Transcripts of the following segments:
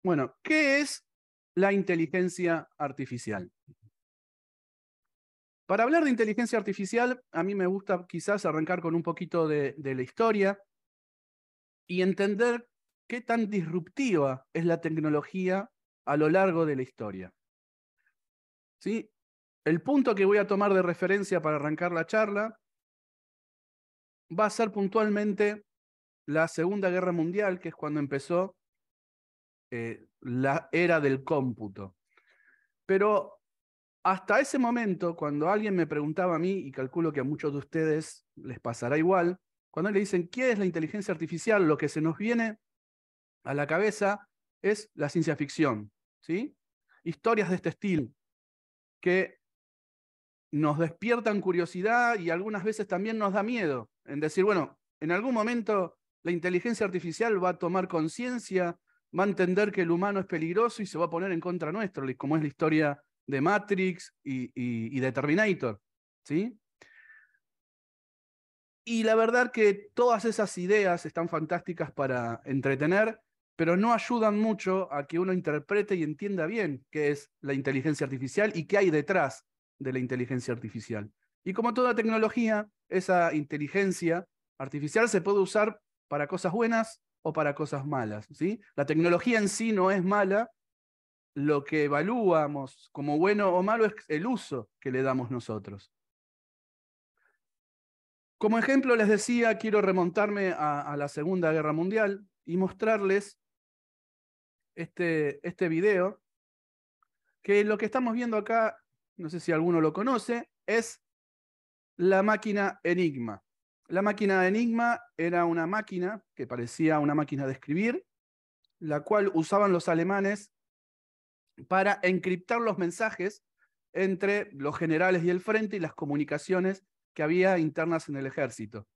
Bueno, ¿qué es la inteligencia artificial? Para hablar de inteligencia artificial, a mí me gusta quizás arrancar con un poquito de la historia y entender qué tan disruptiva es la tecnología a lo largo de la historia. ¿Sí? El punto que voy a tomar de referencia para arrancar la charla va a ser puntualmente la Segunda Guerra Mundial, que es cuando empezó la era del cómputo. Pero hasta ese momento, cuando alguien me preguntaba a mí, y calculo que a muchos de ustedes les pasará igual, cuando le dicen ¿qué es la inteligencia artificial? Lo que se nos viene a la cabeza es la ciencia ficción, ¿sí? Historias de este estilo, que nos despiertan curiosidad y algunas veces también nos da miedo en decir, bueno, en algún momento la inteligencia artificial va a tomar conciencia, va a entender que el humano es peligroso y se va a poner en contra nuestro, como es la historia de Matrix y de Terminator, ¿sí? Y la verdad que todas esas ideas están fantásticas para entretener, pero no ayudan mucho a que uno interprete y entienda bien qué es la inteligencia artificial y qué hay detrás de la inteligencia artificial. Y como toda tecnología, esa inteligencia artificial se puede usar para cosas buenas o para cosas malas, ¿sí? La tecnología en sí no es mala, lo que evaluamos como bueno o malo es el uso que le damos nosotros. Como ejemplo, les decía, quiero remontarme a la Segunda Guerra Mundial y mostrarles este video, que lo que estamos viendo acá, no sé si alguno lo conoce, es la máquina Enigma. La máquina Enigma era una máquina que parecía una máquina de escribir, la cual usaban los alemanes para encriptar los mensajes entre los generales y el frente y las comunicaciones que había internas en el ejército.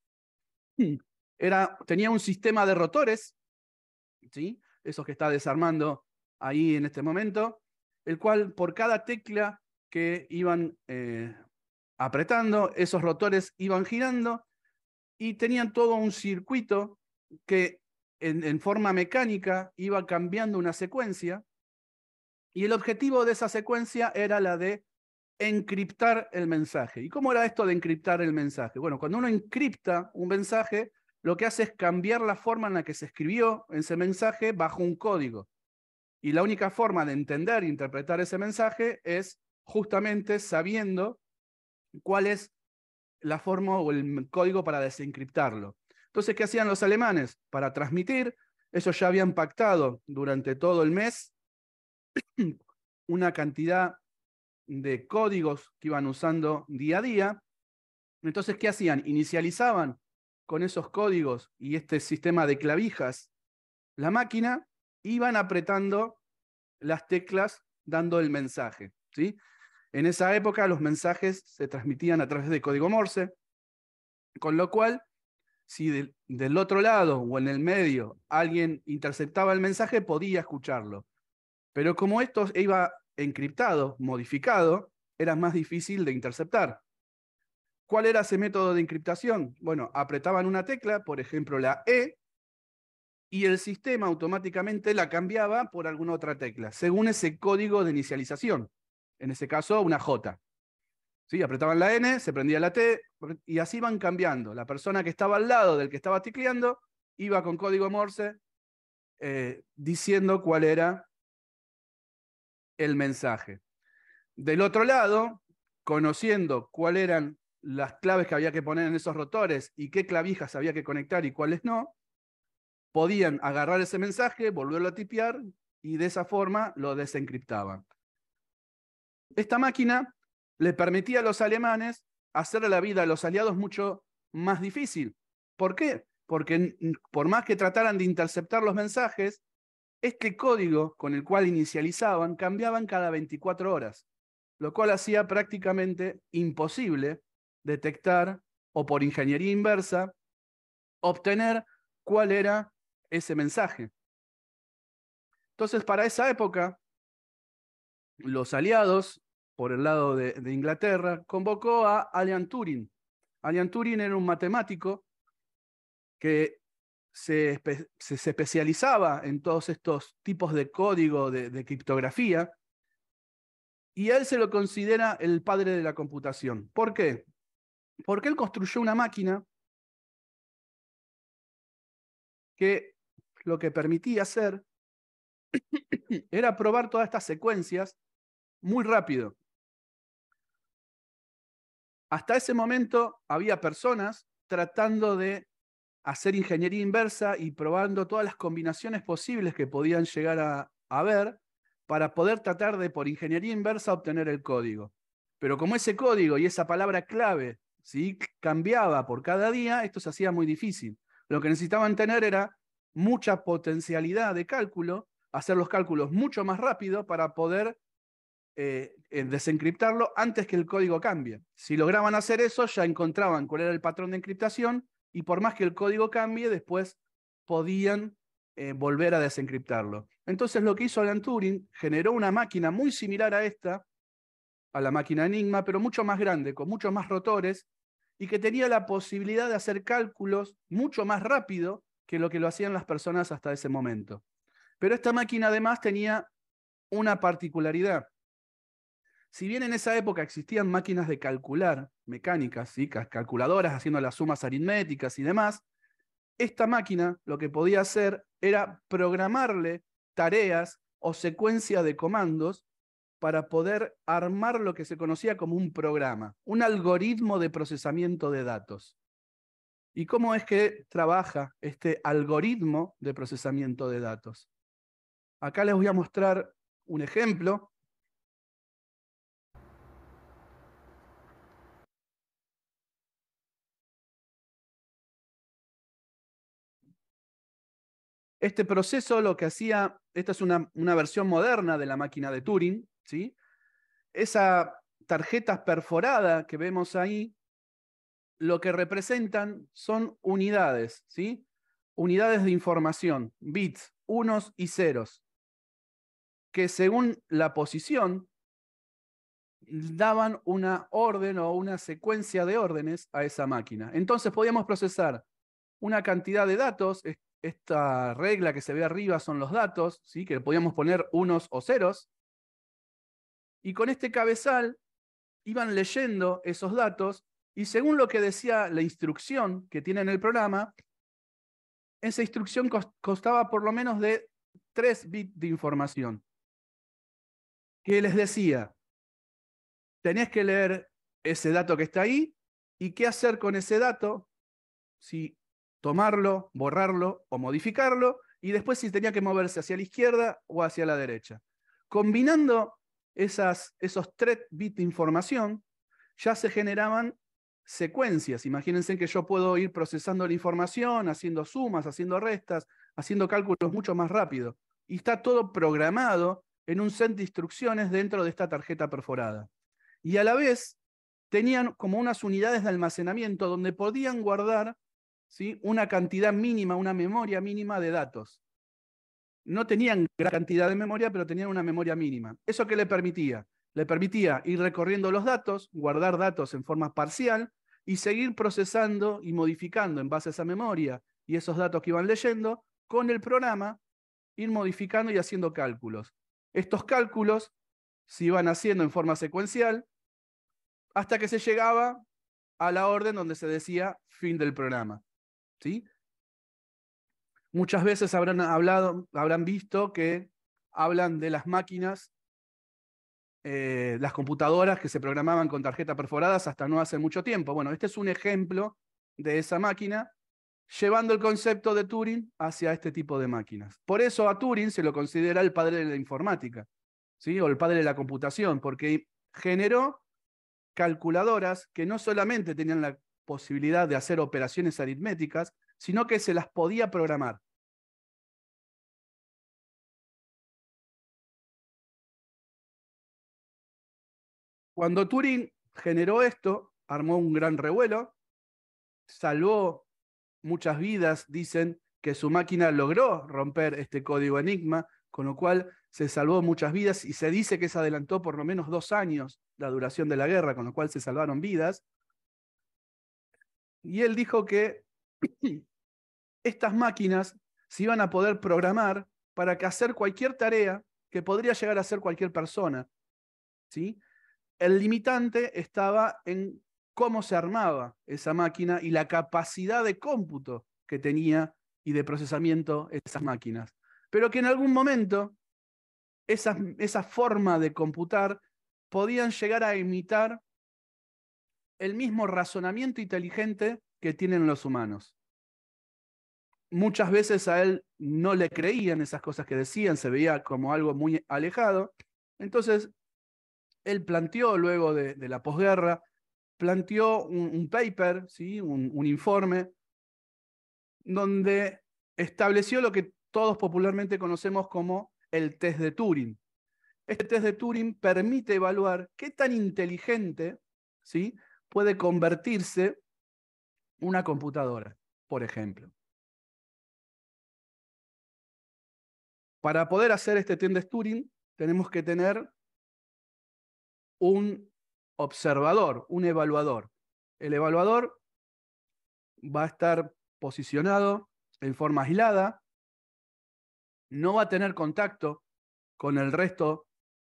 Tenía un sistema de rotores, ¿sí? Esos que está desarmando ahí en este momento, el cual por cada tecla que iban apretando, esos rotores iban girando y tenían todo un circuito que en forma mecánica iba cambiando una secuencia, y el objetivo de esa secuencia era la de encriptar el mensaje. ¿Y cómo era esto de encriptar el mensaje? Bueno, cuando uno encripta un mensaje, lo que hace es cambiar la forma en la que se escribió ese mensaje bajo un código. Y la única forma de entender e interpretar ese mensaje es justamente sabiendo cuál es la forma o el código para desencriptarlo. Entonces, ¿qué hacían los alemanes? Para transmitir, ellos ya habían pactado durante todo el mes una cantidad de códigos que iban usando día a día. Entonces, ¿qué hacían? Inicializaban con esos códigos y este sistema de clavijas la máquina, iban apretando las teclas dando el mensaje, ¿sí? En esa época los mensajes se transmitían a través de código Morse, con lo cual, si del otro lado o en el medio alguien interceptaba el mensaje, podía escucharlo. Pero como esto iba encriptado, modificado, era más difícil de interceptar. ¿Cuál era ese método de encriptación? Bueno, apretaban una tecla, por ejemplo la E, y el sistema automáticamente la cambiaba por alguna otra tecla, según ese código de inicialización. En ese caso, una J. ¿Sí? Apretaban la N, se prendía la T, y así van cambiando. La persona que estaba al lado del que estaba tecleando iba con código Morse diciendo cuál era el mensaje. Del otro lado, conociendo cuáles eran las claves que había que poner en esos rotores y qué clavijas había que conectar y cuáles no, podían agarrar ese mensaje, volverlo a tipear y de esa forma lo desencriptaban. Esta máquina le permitía a los alemanes hacer la vida a los aliados mucho más difícil. ¿Por qué? Porque por más que trataran de interceptar los mensajes, este código con el cual inicializaban cambiaban cada 24 horas, lo cual hacía prácticamente imposible detectar o por ingeniería inversa obtener cuál era ese mensaje. Entonces, para esa época, los aliados, por el lado de Inglaterra, convocó a Alan Turing. Alan Turing era un matemático que se especializaba en todos estos tipos de código de criptografía, y a él se lo considera el padre de la computación. ¿Por qué? Porque él construyó una máquina que lo que permitía hacer era probar todas estas secuencias muy rápido. Hasta ese momento había personas tratando de hacer ingeniería inversa y probando todas las combinaciones posibles que podían llegar a ver para poder tratar de, por ingeniería inversa, obtener el código. Pero como ese código y esa palabra clave, ¿sí?, cambiaba por cada día, esto se hacía muy difícil. Lo que necesitaban tener era mucha potencialidad de cálculo, hacer los cálculos mucho más rápido para poder desencriptarlo antes que el código cambie. Si lograban hacer eso, ya encontraban cuál era el patrón de encriptación y por más que el código cambie, después podían volver a desencriptarlo. Entonces lo que hizo Alan Turing, generó una máquina muy similar a esta, a la máquina Enigma, pero mucho más grande, con muchos más rotores, y que tenía la posibilidad de hacer cálculos mucho más rápido que lo hacían las personas hasta ese momento. Pero esta máquina además tenía una particularidad. Si bien en esa época existían máquinas de calcular, mecánicas, ¿sí?, calculadoras haciendo las sumas aritméticas y demás, esta máquina lo que podía hacer era programarle tareas o secuencia de comandos para poder armar lo que se conocía como un programa, un algoritmo de procesamiento de datos. ¿Y cómo es que trabaja este algoritmo de procesamiento de datos? Acá les voy a mostrar un ejemplo. Este proceso lo que hacía, esta es una versión moderna de la máquina de Turing, ¿sí? Esa tarjeta perforada que vemos ahí, lo que representan son unidades, ¿sí? Unidades de información, bits, unos y ceros, que según la posición daban una orden o una secuencia de órdenes a esa máquina. Entonces podíamos procesar una cantidad de datos. Esta regla que se ve arriba son los datos, ¿sí?, que podíamos poner unos o ceros, y con este cabezal iban leyendo esos datos, y según lo que decía la instrucción que tiene en el programa, esa instrucción costaba por lo menos de 3 bits de información. Que les decía, tenés que leer ese dato que está ahí, y qué hacer con ese dato, si tomarlo, borrarlo o modificarlo, y después si tenía que moverse hacia la izquierda o hacia la derecha. Combinando esos 3 bits de información, ya se generaban secuencias. Imagínense que yo puedo ir procesando la información, haciendo sumas, haciendo restas, haciendo cálculos mucho más rápido. Y está todo programado en un set de instrucciones dentro de esta tarjeta perforada. Y a la vez tenían como unas unidades de almacenamiento donde podían guardar, ¿sí?, una cantidad mínima, una memoria mínima de datos. No tenían gran cantidad de memoria, pero tenían una memoria mínima. ¿Eso qué le permitía? Le permitía ir recorriendo los datos, guardar datos en forma parcial y seguir procesando y modificando en base a esa memoria y esos datos que iban leyendo, con el programa, ir modificando y haciendo cálculos. Estos cálculos se iban haciendo en forma secuencial hasta que se llegaba a la orden donde se decía fin del programa, ¿sí? Muchas veces habrán visto que hablan de las máquinas, las computadoras que se programaban con tarjetas perforadas hasta no hace mucho tiempo. Bueno, este es un ejemplo de esa máquina, llevando el concepto de Turing hacia este tipo de máquinas. Por eso a Turing se lo considera el padre de la informática, ¿sí?, o el padre de la computación, porque generó calculadoras que no solamente tenían la posibilidad de hacer operaciones aritméticas, sino que se las podía programar. Cuando Turing generó esto, armó un gran revuelo, salvó muchas vidas. Dicen que su máquina logró romper este código Enigma, con lo cual se salvó muchas vidas, y se dice que se adelantó por lo menos 2 años la duración de la guerra, con lo cual se salvaron vidas. Y él dijo que estas máquinas se iban a poder programar para que hacer cualquier tarea que podría llegar a hacer cualquier persona, ¿sí? El limitante estaba en cómo se armaba esa máquina y la capacidad de cómputo que tenía y de procesamiento esas máquinas. Pero que en algún momento esa forma de computar podían llegar a imitar el mismo razonamiento inteligente que tienen los humanos. Muchas veces a él no le creían esas cosas que decían, se veía como algo muy alejado. Entonces, él planteó luego de la posguerra, planteó un paper, ¿sí? un informe, donde estableció lo que todos popularmente conocemos como el test de Turing. Este test de Turing permite evaluar qué tan inteligente, ¿sí? puede convertirse una computadora, por ejemplo. Para poder hacer este test de Turing, tenemos que tener un observador, un evaluador. El evaluador va a estar posicionado en forma aislada, no va a tener contacto con el resto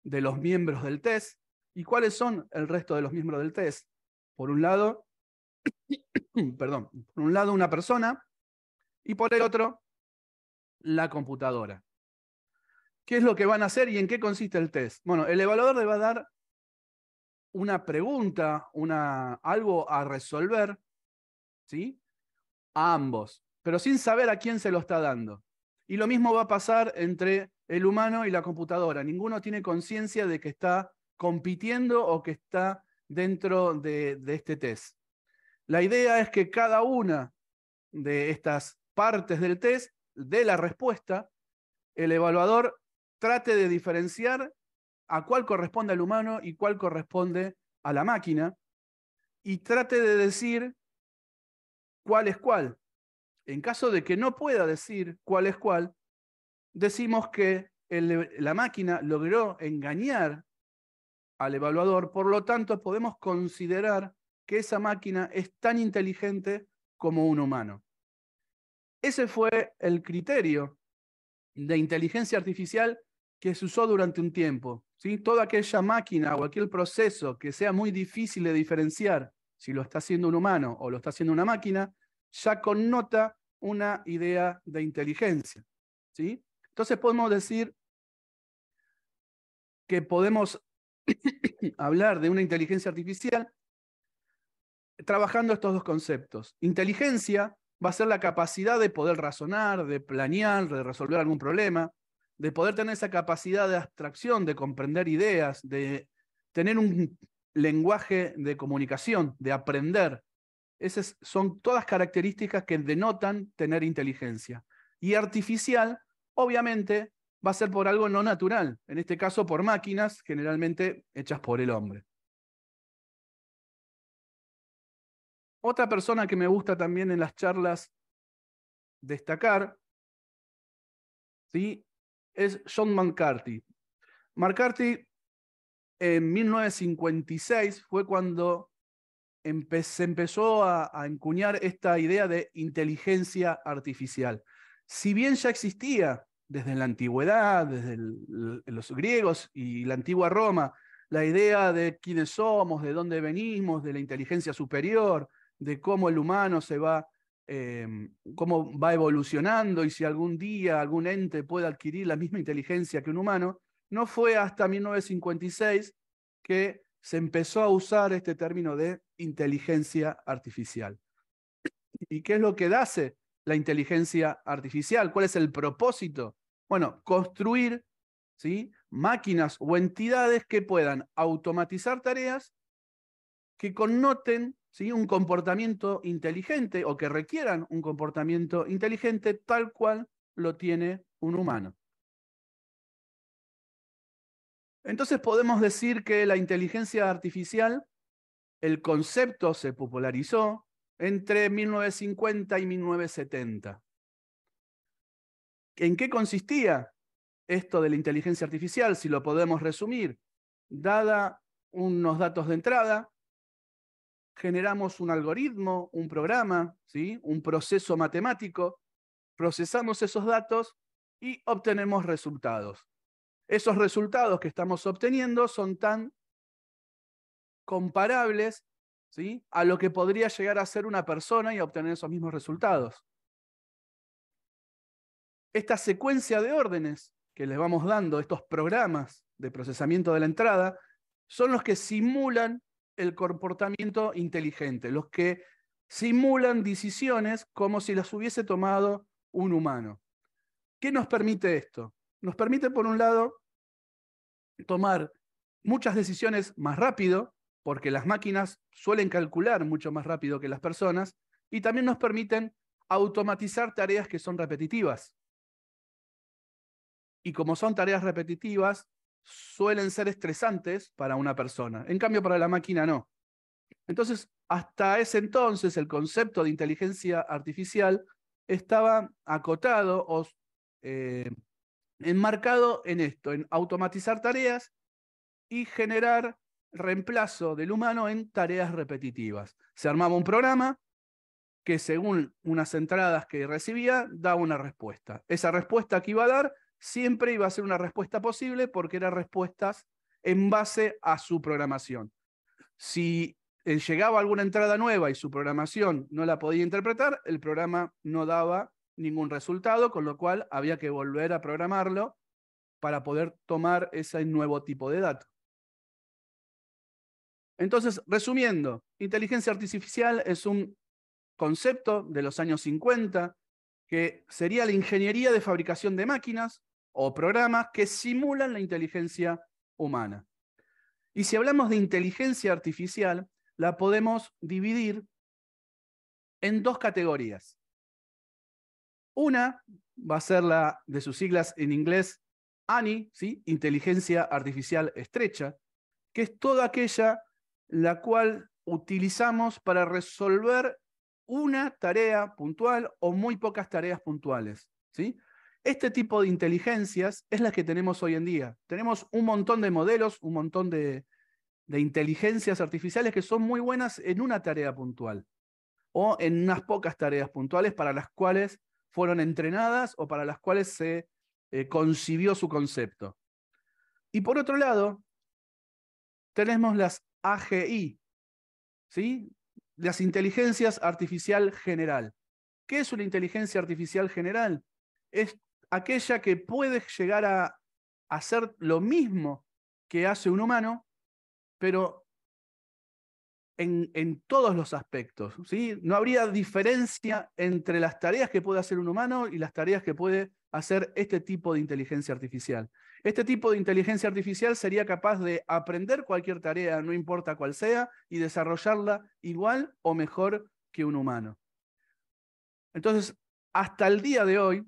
de los miembros del test. ¿Y cuáles son el resto de los miembros del test? Por un lado, perdón, por un lado una persona y por el otro la computadora. ¿Qué es lo que van a hacer y en qué consiste el test? Bueno, el evaluador le va a dar una pregunta, algo a resolver, ¿sí? A ambos, pero sin saber a quién se lo está dando. Y lo mismo va a pasar entre el humano y la computadora. Ninguno tiene conciencia de que está compitiendo o que está dentro de este test. La idea es que cada una de estas partes del test dé la respuesta, el evaluador trate de diferenciar a cuál corresponde al humano y cuál corresponde a la máquina, y trate de decir cuál es cuál. En caso de que no pueda decir cuál es cuál, decimos que la máquina logró engañar al evaluador, por lo tanto podemos considerar que esa máquina es tan inteligente como un humano. Ese fue el criterio de inteligencia artificial que se usó durante un tiempo, ¿sí? Toda aquella máquina o aquel proceso que sea muy difícil de diferenciar si lo está haciendo un humano o lo está haciendo una máquina, ya connota una idea de inteligencia, ¿sí? Entonces podemos decir que podemos hablar de una inteligencia artificial trabajando estos dos conceptos. Inteligencia va a ser la capacidad de poder razonar, de planear, de resolver algún problema, de poder tener esa capacidad de abstracción, de comprender ideas, de tener un lenguaje de comunicación, de aprender. Esas son todas características que denotan tener inteligencia. Y artificial, obviamente, va a ser por algo no natural, en este caso por máquinas generalmente hechas por el hombre. Otra persona que me gusta también en las charlas destacar, ¿sí? es John McCarthy. McCarthy en 1956 fue cuando se empezó a encuñar esta idea de inteligencia artificial. Si bien ya existía desde la antigüedad, desde los griegos y la antigua Roma, la idea de quiénes somos, de dónde venimos, de la inteligencia superior, de cómo el humano cómo va evolucionando y si algún día algún ente puede adquirir la misma inteligencia que un humano, no fue hasta 1956 que se empezó a usar este término de inteligencia artificial. ¿Y qué es lo que hace la inteligencia artificial? ¿Cuál es el propósito? Bueno, construir, ¿sí? máquinas o entidades que puedan automatizar tareas que connoten, ¿sí? un comportamiento inteligente o que requieran un comportamiento inteligente tal cual lo tiene un humano. Entonces podemos decir que la inteligencia artificial, el concepto se popularizó entre 1950 y 1970. ¿En qué consistía esto de la inteligencia artificial? Si lo podemos resumir, dada unos datos de entrada, generamos un algoritmo, un programa, ¿sí? un proceso matemático procesamos esos datos y obtenemos resultados. Esos resultados que estamos obteniendo son tan comparables, ¿sí?, a lo que podría llegar a ser una persona y obtener esos mismos resultados. Esta secuencia de órdenes que les vamos dando, estos programas de procesamiento de la entrada, son los que simulan el comportamiento inteligente, los que simulan decisiones como si las hubiese tomado un humano. ¿Qué nos permite esto? Nos permite, por un lado, tomar muchas decisiones más rápido, porque las máquinas suelen calcular mucho más rápido que las personas, y también nos permiten automatizar tareas que son repetitivas. Y como son tareas repetitivas, suelen ser estresantes para una persona. En cambio, para la máquina no. Entonces, hasta ese entonces, el concepto de inteligencia artificial estaba acotado o enmarcado en esto, en automatizar tareas y generar reemplazo del humano en tareas repetitivas. Se armaba un programa que, según unas entradas que recibía, daba una respuesta. Esa respuesta que iba a dar siempre iba a ser una respuesta posible porque eran respuestas en base a su programación. Si llegaba alguna entrada nueva y su programación no la podía interpretar, el programa no daba ningún resultado, con lo cual había que volver a programarlo para poder tomar ese nuevo tipo de datos. Entonces, resumiendo, inteligencia artificial es un concepto de los años 50 que sería la ingeniería de fabricación de máquinas o programas que simulan la inteligencia humana. Y si hablamos de inteligencia artificial, la podemos dividir en dos categorías. Una va a ser la de sus siglas en inglés ANI, ¿sí?, inteligencia artificial estrecha, que es toda aquella la cual utilizamos para resolver una tarea puntual o muy pocas tareas puntuales, ¿sí? Este tipo de inteligencias es la que tenemos hoy en día. Tenemos un montón de modelos, un montón de inteligencias artificiales que son muy buenas en una tarea puntual o en unas pocas tareas puntuales para las cuales fueron entrenadas o para las cuales se concibió su concepto. Y por otro lado, tenemos las AGI, ¿sí?, las inteligencias artificial general. ¿Qué es una inteligencia artificial general? Es aquella que puede llegar a hacer lo mismo que hace un humano, pero en todos los aspectos, ¿sí? No habría diferencia entre las tareas que puede hacer un humano y las tareas que puede hacer este tipo de inteligencia artificial. Este tipo de inteligencia artificial sería capaz de aprender cualquier tarea, no importa cuál sea, y desarrollarla igual o mejor que un humano. Entonces, hasta el día de hoy,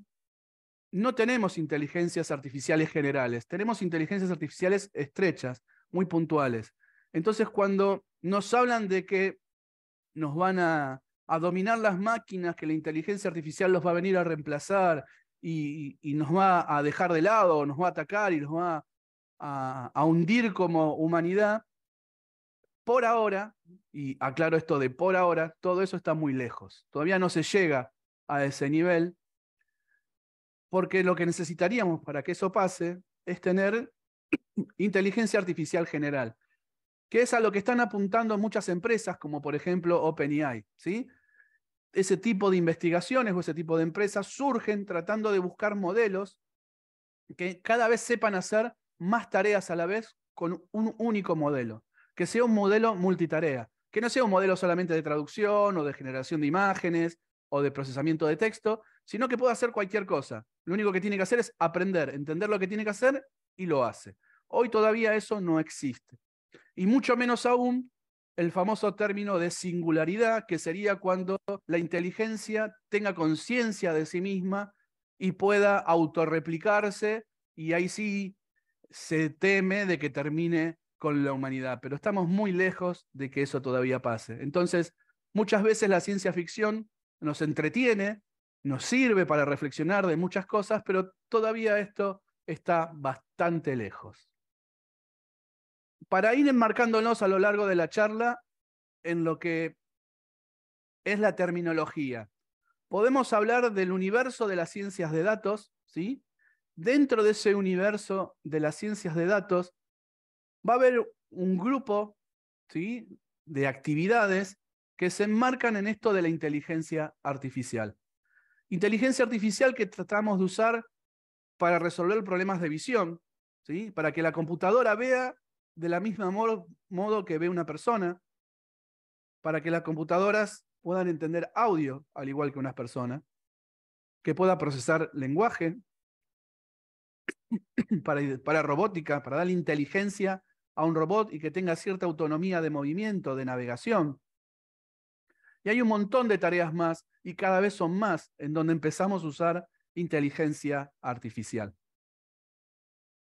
no tenemos inteligencias artificiales generales, tenemos inteligencias artificiales estrechas, muy puntuales. Entonces, cuando nos hablan de que nos van a dominar las máquinas, que la inteligencia artificial los va a venir a reemplazar y nos va a dejar de lado, nos va a atacar y nos va a hundir como humanidad, por ahora, y aclaro esto de por ahora, todo eso está muy lejos. Todavía no se llega a ese nivel, porque lo que necesitaríamos para que eso pase es tener inteligencia artificial general, que es a lo que están apuntando muchas empresas, como por ejemplo OpenAI, ¿sí? Ese tipo de investigaciones o ese tipo de empresas surgen tratando de buscar modelos que cada vez sepan hacer más tareas a la vez con un único modelo, que sea un modelo multitarea, que no sea un modelo solamente de traducción o de generación de imágenes o de procesamiento de texto, sino que pueda hacer cualquier cosa. Lo único que tiene que hacer es aprender, entender lo que tiene que hacer y lo hace. Hoy todavía eso no existe. Y mucho menos aún el famoso término de singularidad, que sería cuando la inteligencia tenga conciencia de sí misma y pueda autorreplicarse, y ahí sí se teme de que termine con la humanidad. Pero estamos muy lejos de que eso todavía pase. Entonces, muchas veces la ciencia ficción nos entretiene, nos sirve para reflexionar de muchas cosas, pero todavía esto está bastante lejos. Para ir enmarcándonos a lo largo de la charla en lo que es la terminología. Podemos hablar del universo de las ciencias de datos, ¿sí? Dentro de ese universo de las ciencias de datos va a haber un grupo, ¿sí?, de actividades que se enmarcan en esto de la inteligencia artificial. Inteligencia artificial que tratamos de usar para resolver problemas de visión, ¿sí?, para que la computadora vea de la misma modo que ve una persona, para que las computadoras puedan entender audio al igual que unas personas, que pueda procesar lenguaje, para robótica, para darle inteligencia a un robot y que tenga cierta autonomía de movimiento, de navegación. Y hay un montón de tareas más, y cada vez son más, en donde empezamos a usar inteligencia artificial.